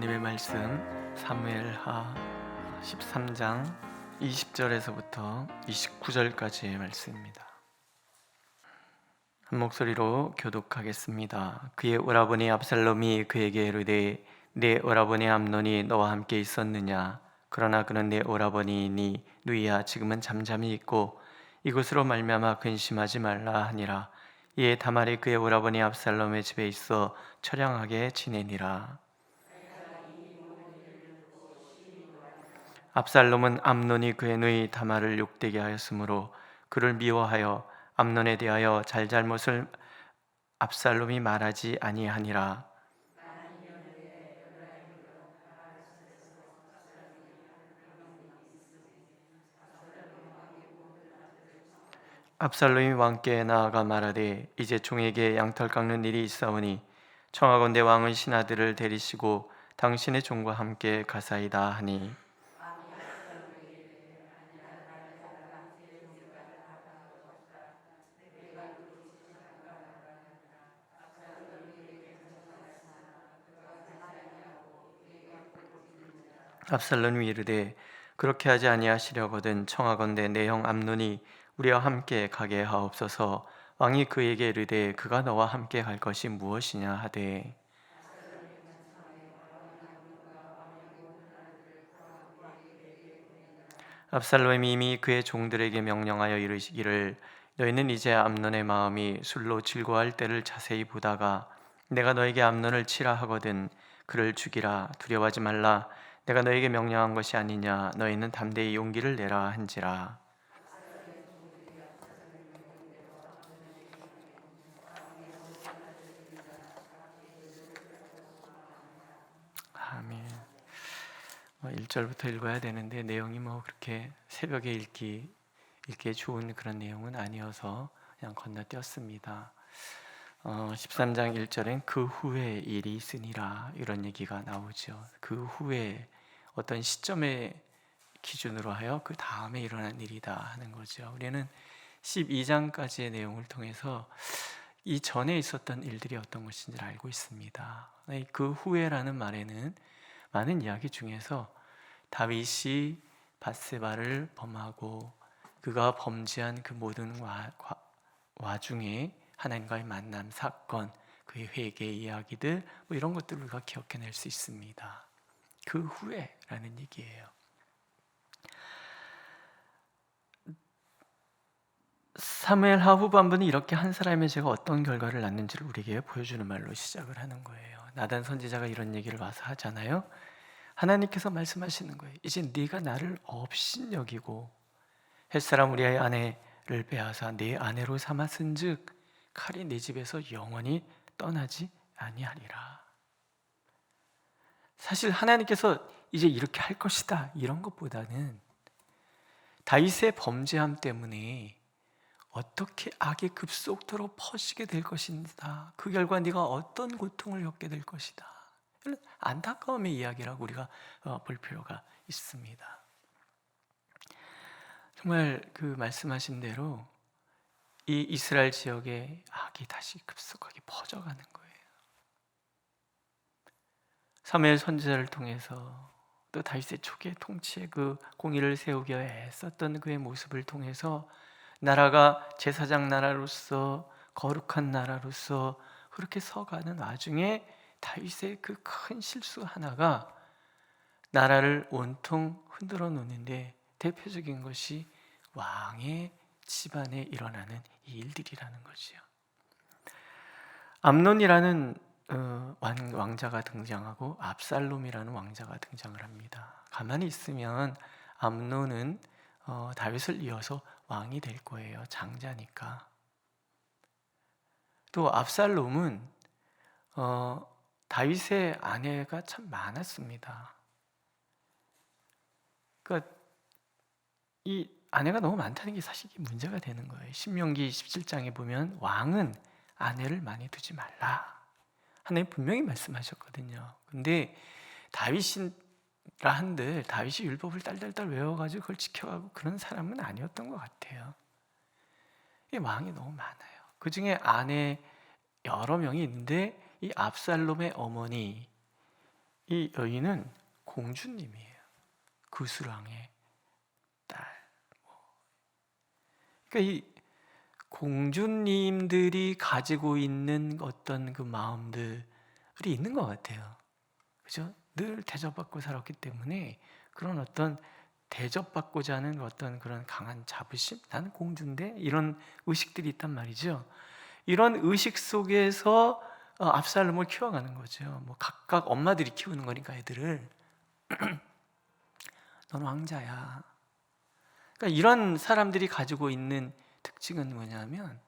하나님의 말씀 사무엘하 13장 20절에서부터 29절까지의 말씀입니다. 한 목소리로 교독하겠습니다. 그의 오라버니 압살롬이 그에게 이르되 내 오라버니 암논이 너와 함께 있었느냐? 그러나 그는 내 오라버니이니 누이야 지금은 잠잠히 있고 이것으로 말미암아 근심하지 말라 하니라. 이에 다말이 그의 오라버니 압살롬의 집에 있어 처량하게 지내니라. 압살롬은 암논이 그의 누이 다말을 욕되게 하였으므로 그를 미워하여 암논에 대하여 잘잘못을 압살롬이 말하지 아니하니라. 압살롬이 왕께 나아가 말하되 이제 종에게 양털 깎는 일이 있사오니 청하건대 왕은 신하들을 데리시고 당신의 종과 함께 가사이다 하니 압살롬이 이르되 그렇게 하지 아니하시려거든 청하건대 내 형 암논이 우리와 함께 가게 하옵소서. 왕이 그에게 이르되 그가 너와 함께 갈 것이 무엇이냐 하되 압살롬이 이미 그의 종들에게 명령하여 이르시기를 너희는 이제 암논의 마음이 술로 즐거워할 때를 자세히 보다가 내가 너에게 암논을 치라 하거든 그를 죽이라. 두려워하지 말라. 내가 너에게 명령한 것이 아니냐. 너희는 담대히 용기를 내라 한지라. 아멘. 1절부터 읽어야 되는데 내용이 그렇게 새벽에 읽기에 좋은 그런 내용은 아니어서 그냥 건너뛰었습니다. 13장 1절엔 그 후에 일이 있으니라 이런 얘기가 나오죠. 그 후에 어떤 시점의 기준으로 하여 그 다음에 일어난 일이다 하는 거죠. 우리는 12장까지의 내용을 통해서 이 전에 있었던 일들이 어떤 것인지를 알고 있습니다. 그 후에라는 말에는 많은 이야기 중에서 다윗이 밧세바를 범하고 그가 범죄한 그 모든 와중에 하나님과의 만남 사건, 그의 회개 이야기들 이런 것들을 우리가 기억해낼 수 있습니다. 그 후에라는 얘기예요. 사무엘하 후반부는 이렇게 한 사람의 죄가 어떤 결과를 낳는지를 우리에게 보여주는 말로 시작을 하는 거예요. 나단 선지자가 이런 얘기를 와서 하잖아요. 하나님께서 말씀하시는 거예요. 이제 네가 나를 업신여기고 햇사람 우리의 아내를 빼앗아 네 아내로 삼았은즉 칼이 네 집에서 영원히 떠나지 아니하리라. 사실 하나님께서 이제 이렇게 할 것이다 이런 것보다는 다윗의 범죄함 때문에 어떻게 악이 급속도로 퍼지게 될 것인가, 그 결과 네가 어떤 고통을 겪게 될 것이다, 이런 안타까움의 이야기라고 우리가 볼 필요가 있습니다. 정말 그 말씀하신 대로 이 이스라엘 지역에 악이 다시 급속하게 퍼져가는 거예요. 사무엘 선지자를 통해서 또 다윗의 초기의 통치의 그 공의를 세우기 위해 애썼던 그의 모습을 통해서 나라가 제사장 나라로서 거룩한 나라로서 그렇게 서가는 와중에 다윗의 그 큰 실수 하나가 나라를 온통 흔들어 놓는데 대표적인 것이 왕의 집안에 일어나는 이 일들이라는 거지요. 암논이라는 왕자가 등장하고 압살롬이라는 왕자가 등장을 합니다. 가만히 있으면 암논은 다윗을 이어서 왕이 될 거예요. 장자니까. 또 압살롬은 다윗의 아내가 참 많았습니다. 그러니까 이 아내가 너무 많다는 게 사실 문제가 되는 거예요. 신명기 17장에 보면 왕은 아내를 많이 두지 말라, 하나님 분명히 말씀하셨거든요. 근데 다윗이라 한들 다윗이 율법을 딸딸딸 외워가지고 그걸 지켜가고 그런 사람은 아니었던 것 같아요. 이 왕이 너무 많아요. 그 중에 아내 여러 명이 있는데 이 압살롬의 어머니 이 여인은 공주님이에요. 그술왕의 딸. 그러니까 이 공주님들이 가지고 있는 어떤 그 마음들이 있는 것 같아요. 그죠? 늘 대접받고 살았기 때문에 그런 어떤 대접받고자 하는 어떤 그런 강한 자부심? 나는 공주인데? 이런 의식들이 있단 말이죠. 이런 의식 속에서 압살롬을 키워가는 거죠. 뭐 각각 엄마들이 키우는 거니까 애들을. 넌 왕자야. 그러니까 이런 사람들이 가지고 있는 특징은 뭐냐면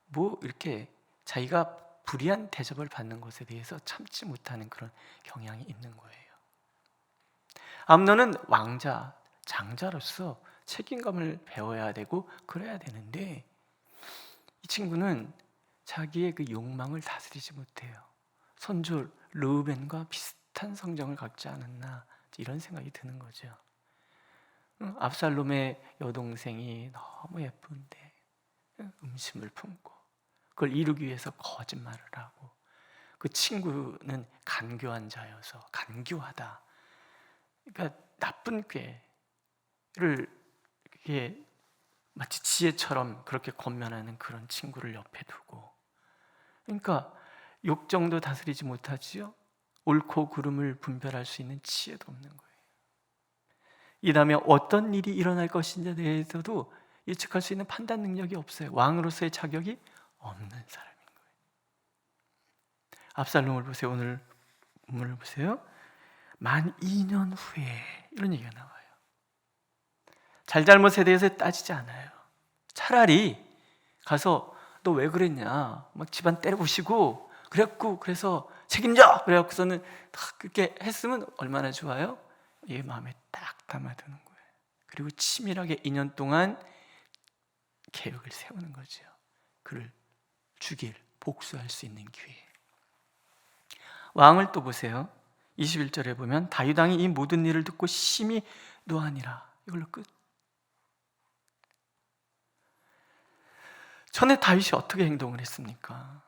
뭐 이렇게 자기가 불이한 대접을 받는 것에 대해서 참지 못하는 그런 경향이 있는 거예요. 암논은 왕자, 장자로서 책임감을 배워야 되고 그래야 되는데 이 친구는 자기의 그 욕망을 다스리지 못해요. 손주 르우벤과 비슷한 성정을 갖지 않았나 이런 생각이 드는 거죠. 압살롬의 여동생이 너무 예쁜데 음심을 품고 그걸 이루기 위해서 거짓말을 하고 그 친구는 간교한 자여서 간교하다. 그러니까 나쁜 꾀를 이게 마치 지혜처럼 그렇게 권면하는 그런 친구를 옆에 두고 그러니까 욕정도 다스리지 못하지요. 옳고 그름을 분별할 수 있는 지혜도 없는 거예요. 이 다음에 어떤 일이 일어날 것인지에 대해서도 예측할 수 있는 판단 능력이 없어요. 왕으로서의 자격이 없는 사람인 거예요. 압살롬을 보세요. 오늘 본문을 보세요. 만 2년 후에 이런 얘기가 나와요. 잘잘못에 대해서 따지지 않아요. 차라리 가서 너 왜 그랬냐 막 집안 때려부시고 그랬고 그래서 책임져 그래갖고서는 딱 그렇게 했으면 얼마나 좋아요? 얘 마음에 딱 담아두는 거예요. 그리고 치밀하게 2년 동안 계획을 세우는 거죠. 그를 죽일, 복수할 수 있는 기회. 왕을 또 보세요. 21절에 보면 다윗 왕이 이 모든 일을 듣고 심히 노하니라. 이걸로 끝. 전에 다윗이 어떻게 행동을 했습니까?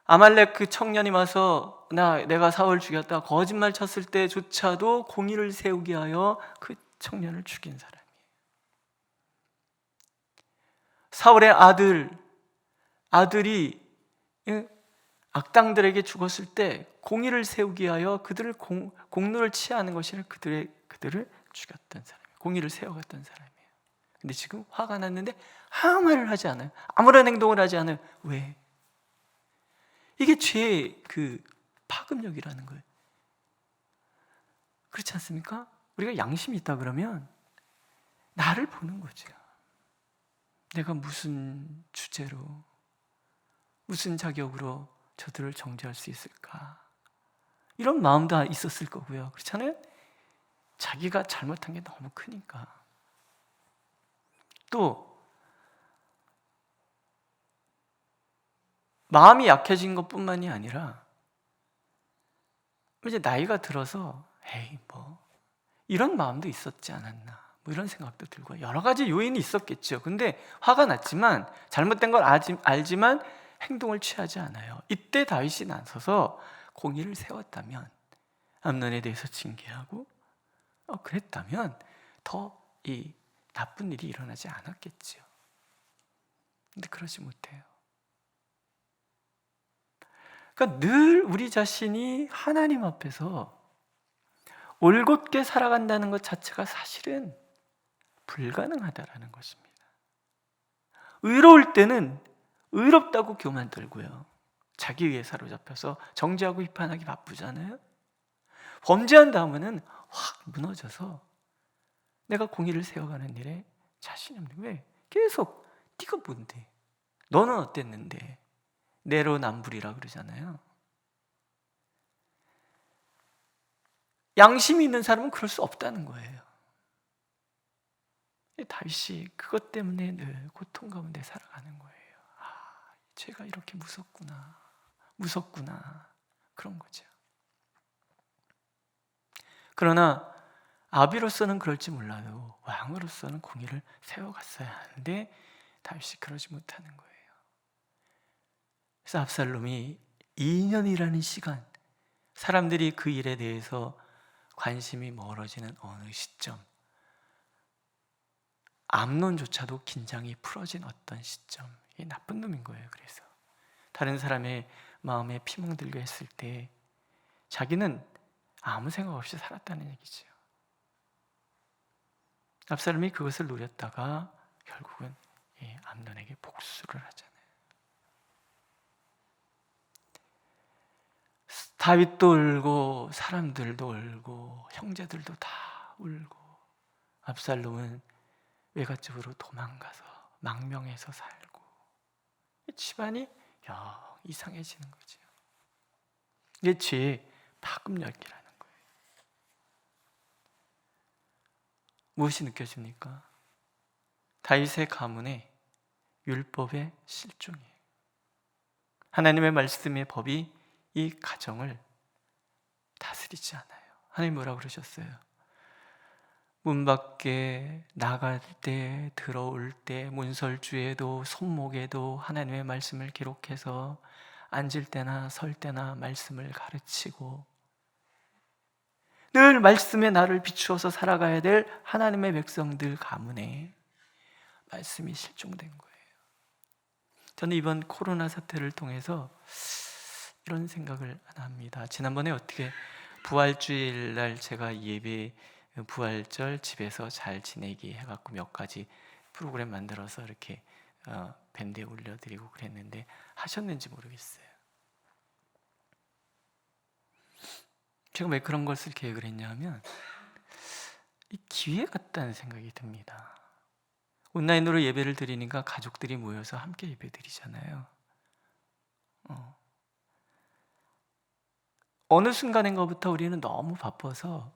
아말렉 그 청년이 와서 내가 사울 죽였다 거짓말 쳤을 때조차도 공의를 세우게 하여 그 청년을 죽인 사람이에요. 사울의 아들이 악당들에게 죽었을 때 공의를 세우기 위하여 그들을 공로를 취하는 것이 아니라 그들을 죽였던 사람이에요. 공의를 세워갔던 사람이에요. 근데 지금 화가 났는데 아무 말을 하지 않아요. 아무런 행동을 하지 않아요. 왜? 이게 죄의 그 파급력이라는 거예요. 그렇지 않습니까? 우리가 양심이 있다 그러면 나를 보는 거죠. 내가 무슨 주제로, 무슨 자격으로 저들을 정죄할 수 있을까? 이런 마음도 있었을 거고요. 그렇잖아요? 자기가 잘못한 게 너무 크니까. 또 마음이 약해진 것뿐만이 아니라 이제 나이가 들어서 에이 뭐 이런 마음도 있었지 않았나 뭐 이런 생각도 들고 여러 가지 요인이 있었겠죠. 근데 화가 났지만 잘못된 걸 알지만 행동을 취하지 않아요. 이때 다윗이 나서서 공의를 세웠다면 암논에 대해서 징계하고 그랬다면 더 이 나쁜 일이 일어나지 않았겠죠. 근데 그러지 못해요. 그러니까 늘 우리 자신이 하나님 앞에서 올곧게 살아간다는 것 자체가 사실은 불가능하다라는 것입니다. 의로울 때는 의롭다고 교만 들고요. 자기 위에 사로잡혀서 정죄하고 비판하기 바쁘잖아요. 범죄한 다음에는 확 무너져서 내가 공의를 세워가는 일에 자신이 없는 거예요. 왜? 계속 네가 뭔데? 너는 어땠는데? 내로남불이라 그러잖아요. 양심이 있는 사람은 그럴 수 없다는 거예요. 다윗이 그것 때문에 늘 고통 가운데 살아가는 거예요. 죄가 이렇게 무섭구나 그런 거죠. 그러나 아비로서는 그럴지 몰라도 왕으로서는 공의를 세워갔어야 하는데 다윗이 그러지 못하는 거예요. 그래서 압살롬이 2년이라는 시간 사람들이 그 일에 대해서 관심이 멀어지는 어느 시점, 암논조차도 긴장이 풀어진 어떤 시점, 이게 나쁜 놈인 거예요. 그래서 다른 사람의 마음에 피멍들게 했을 때 자기는 아무 생각 없이 살았다는 얘기죠. 압살롬이 그것을 노렸다가 결국은 암논에게 복수를 하잖아요. 다윗도 울고 사람들도 울고 형제들도 다 울고 압살롬은 외갓집으로 도망가서 망명해서 살고 집안이 이상해지는 거죠. 이게 죄의 파급력이라는 거예요. 무엇이 느껴집니까? 다윗의 가문에 율법의 실종이에요. 하나님의 말씀의 법이 이 가정을 다스리지 않아요. 하나님 뭐라고 그러셨어요? 문 밖에 나갈 때, 들어올 때, 문설주에도 손목에도 하나님의 말씀을 기록해서 앉을 때나 설 때나 말씀을 가르치고 늘 말씀에 나를 비추어서 살아가야 될 하나님의 백성들 가문에 말씀이 실종된 거예요. 저는 이번 코로나 사태를 통해서 이런 생각을 합니다. 지난번에 어떻게 부활주일 날 제가 예배 부활절 집에서 잘 지내기 해갖고 몇 가지 프로그램 만들어서 이렇게 밴드에 올려드리고 그랬는데 하셨는지 모르겠어요. 제가 왜 그런 것을 계획을 했냐면 이 기회 같다는 생각이 듭니다. 온라인으로 예배를 드리니까 가족들이 모여서 함께 예배 드리잖아요. 어느 순간인가부터 우리는 너무 바빠서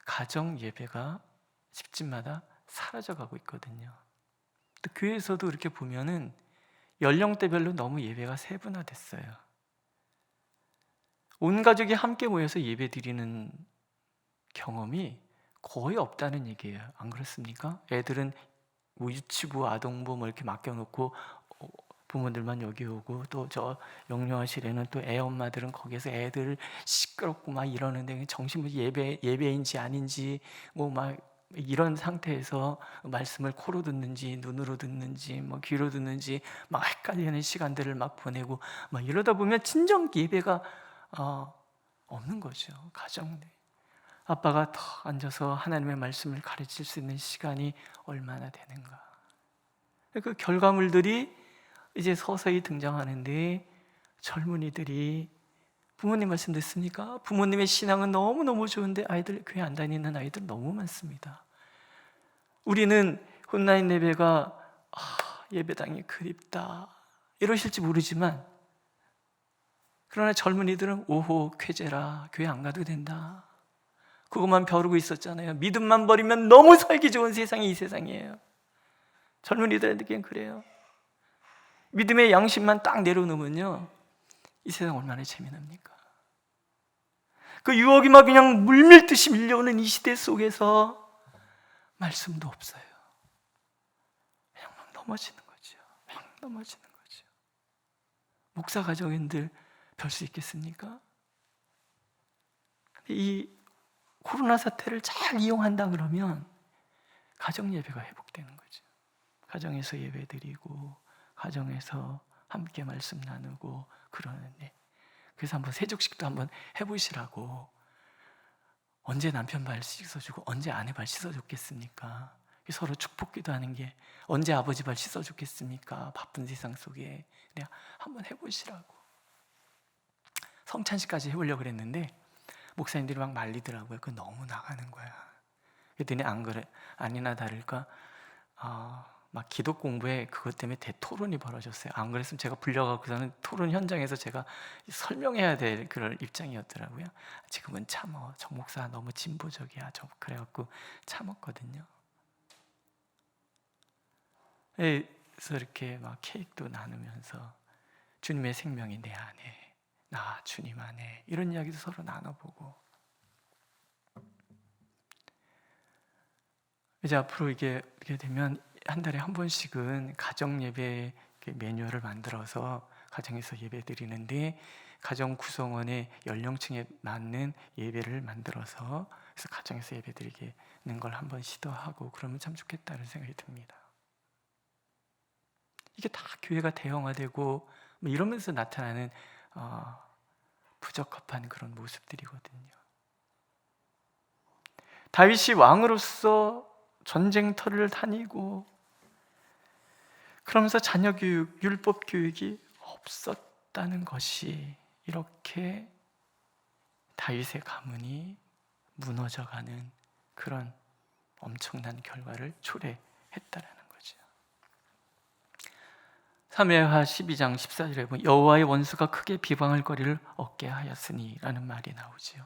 가정 예배가 집집마다 사라져가고 있거든요. 또 교회에서도 이렇게 보면은 연령대별로 너무 예배가 세분화됐어요. 온 가족이 함께 모여서 예배 드리는 경험이 거의 없다는 얘기예요. 안 그렇습니까? 애들은 뭐 유치부, 아동부 뭐 이렇게 맡겨놓고 부모들만 여기 오고 또 저 영유아실에는 또 애 엄마들은 거기서 애들 시끄럽고 막 이러는데 정신 예배인지 아닌지 뭐 막 이런 상태에서 말씀을 코로 듣는지 눈으로 듣는지 뭐 귀로 듣는지 막 헷갈리는 시간들을 막 보내고 막 이러다 보면 진정 예배가 없는 거죠. 가정 내 아빠가 더 앉아서 하나님의 말씀을 가르칠 수 있는 시간이 얼마나 되는가. 그 결과물들이 이제 서서히 등장하는데 젊은이들이 부모님 말씀 듣습니까? 부모님의 신앙은 너무너무 좋은데 아이들 교회 안 다니는 아이들 너무 많습니다. 우리는 온라인 예배가 예배당이 그립다 이러실지 모르지만 그러나 젊은이들은 오호 쾌제라 교회 안 가도 된다 그것만 벼르고 있었잖아요. 믿음만 버리면 너무 살기 좋은 세상이 이 세상이에요. 젊은이들에겐 그래요. 믿음의 양심만 딱 내려놓으면요 이 세상 얼마나 재미납니까? 그 유혹이 막 그냥 물밀듯이 밀려오는 이 시대 속에서 말씀도 없어요. 그냥 막 넘어지는 거죠. 막 넘어지는 거죠. 목사 가정인들 별 수 있겠습니까? 이 코로나 사태를 잘 이용한다 그러면 가정 예배가 회복되는 거죠. 가정에서 예배 드리고 가정에서 함께 말씀 나누고 그러는데 그래서 한번 세족식도 한번 해보시라고. 언제 남편 발 씻어주고 언제 아내 발 씻어줬겠습니까? 서로 축복기도 하는 게 언제 아버지 발 씻어줬겠습니까? 바쁜 세상 속에. 그냥 한번 해보시라고. 성찬식까지 해보려고 그랬는데 목사님들이 막 말리더라고요. 그거 너무 나가는 거야. 그랬더니 안 그래, 아니나 다를까 막 기도 공부에 그것 때문에 대토론이 벌어졌어요. 안 그랬으면 제가 불려가고서는 토론 현장에서 제가 설명해야 될 그런 입장이었더라고요. 지금은 참어. 정 목사 너무 진보적이야. 그래갖고 참았거든요. 그래서 이렇게 막 케이크도 나누면서 주님의 생명이 내 안에, 나 주님 안에 이런 이야기도 서로 나눠보고 이제 앞으로 이게 되면 한 달에 한 번씩은 가정 예배 매뉴얼을 만들어서 가정에서 예배 드리는데, 가정 구성원의 연령층에 맞는 예배를 만들어서 그래서 가정에서 예배 드리는 걸 한번 시도하고 그러면 참 좋겠다는 생각이 듭니다. 이게 다 교회가 대형화되고 뭐 이러면서 나타나는 부적합한 그런 모습들이거든요. 다윗이 왕으로서 전쟁터를 다니고 그러면서 자녀 교육, 율법 교육이 없었다는 것이 이렇게 다윗의 가문이 무너져가는 그런 엄청난 결과를 초래했다라는 거죠. 사무엘하 12장 14절에 보면 여호와의 원수가 크게 비방할 거리를 얻게 하였으니 라는 말이 나오죠.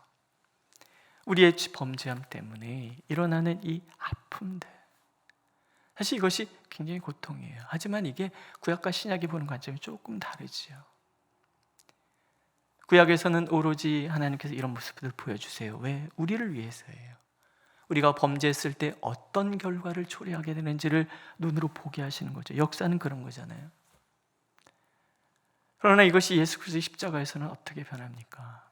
우리의 범죄함 때문에 일어나는 이 아픔들, 사실 이것이 굉장히 고통이에요. 하지만 이게 구약과 신약이 보는 관점이 조금 다르지요. 구약에서는 오로지 하나님께서 이런 모습을 보여주세요. 왜? 우리를 위해서예요. 우리가 범죄했을 때 어떤 결과를 초래하게 되는지를 눈으로 보게 하시는 거죠. 역사는 그런 거잖아요. 그러나 이것이 예수 그리스도의 십자가에서는 어떻게 변합니까?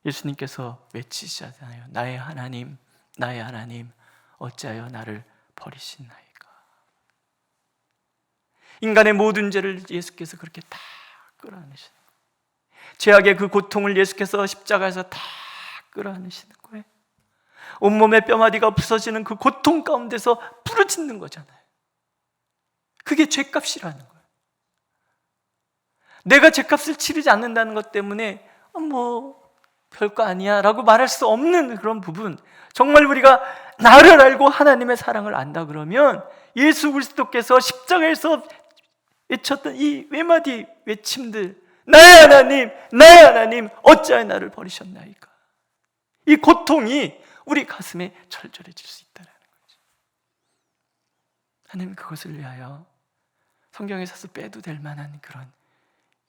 예수님께서 외치시잖아요. 나의 하나님, 나의 하나님, 어찌하여 나를 버리시나이까. 인간의 모든 죄를 예수께서 그렇게 다 끌어안으시는 거예요. 죄악의 그 고통을 예수께서 십자가에서 다 끌어안으시는 거예요. 온몸의 뼈마디가 부서지는 그 고통 가운데서 부르짖는 거잖아요. 그게 죄값이라는 거예요. 내가 죄값을 치르지 않는다는 것 때문에 뭐 별거 아니야 라고 말할 수 없는 그런 부분, 정말 우리가 나를 알고 하나님의 사랑을 안다 그러면 예수 그리스도께서 십자가에서 외쳤던 이 외마디 외침들, 나의 하나님, 나의 하나님, 어찌하여 나를 버리셨나이까, 이 고통이 우리 가슴에 절절해질 수 있다는 거죠. 하나님 그것을 위하여 성경에서 빼도 될 만한 그런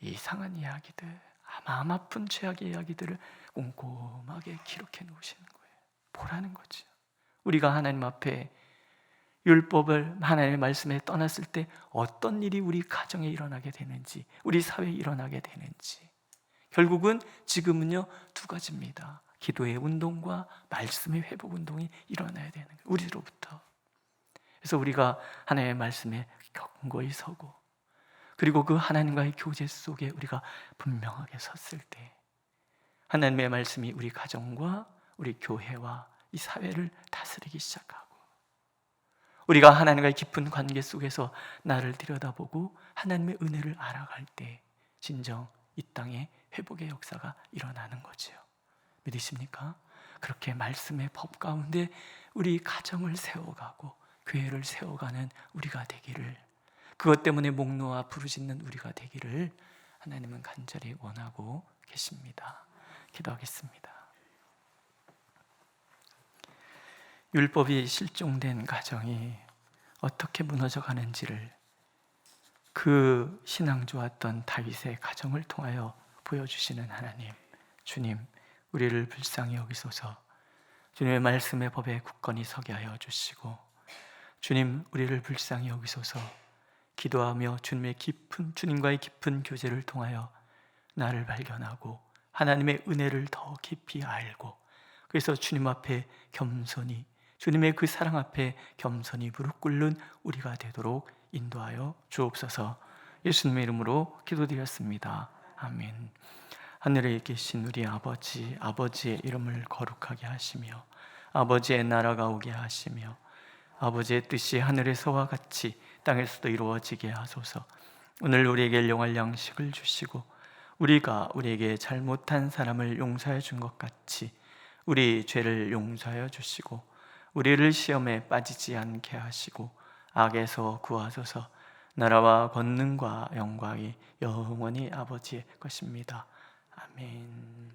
이상한 이야기들, 마음 아픈 죄악의 이야기들을 꼼꼼하게 기록해 놓으시는 거예요. 보라는 거죠. 우리가 하나님 앞에 율법을, 하나님의 말씀에 떠났을 때 어떤 일이 우리 가정에 일어나게 되는지, 우리 사회에 일어나게 되는지, 결국은 지금은요 두 가지입니다. 기도의 운동과 말씀의 회복 운동이 일어나야 되는 거예요, 우리로부터. 그래서 우리가 하나님의 말씀에 견고히 서고, 그리고 그 하나님과의 교제 속에 우리가 분명하게 섰을 때 하나님의 말씀이 우리 가정과 우리 교회와 이 사회를 다스리기 시작하고, 우리가 하나님과의 깊은 관계 속에서 나를 들여다보고 하나님의 은혜를 알아갈 때 진정 이 땅에 회복의 역사가 일어나는 거죠. 믿으십니까? 그렇게 말씀의 법 가운데 우리 가정을 세워가고 교회를 세워가는 우리가 되기를, 그것 때문에 목 놓아 부르짖는 우리가 되기를 하나님은 간절히 원하고 계십니다. 기도하겠습니다. 율법이 실종된 가정이 어떻게 무너져 가는지를 그 신앙 좋았던 다윗의 가정을 통하여 보여주시는 하나님, 주님, 우리를 불쌍히 여기소서. 주님의 말씀의 법에 굳건히 서게 하여 주시고, 주님, 우리를 불쌍히 여기소서. 기도하며 주님과의 깊은 교제를 통하여 나를 발견하고 하나님의 은혜를 더 깊이 알고, 그래서 주님 앞에 겸손히, 주님의 그 사랑 앞에 겸손히 무릎 꿇는 우리가 되도록 인도하여 주옵소서. 예수님의 이름으로 기도드렸습니다. 아멘. 하늘에 계신 우리 아버지, 아버지의 이름을 거룩하게 하시며 아버지의 나라가 오게 하시며 아버지의 뜻이 하늘에서와 같이 땅에서도 이루어지게 하소서. 오늘 우리에게 일용할 양식을 주시고 우리가 우리에게 잘못한 사람을 용서해 준 것 같이 우리 죄를 용서하여 주시고 우리를 시험에 빠지지 않게 하시고 악에서 구하소서. 나라와 권능과 영광이 영원히 아버지의 것입니다. 아멘.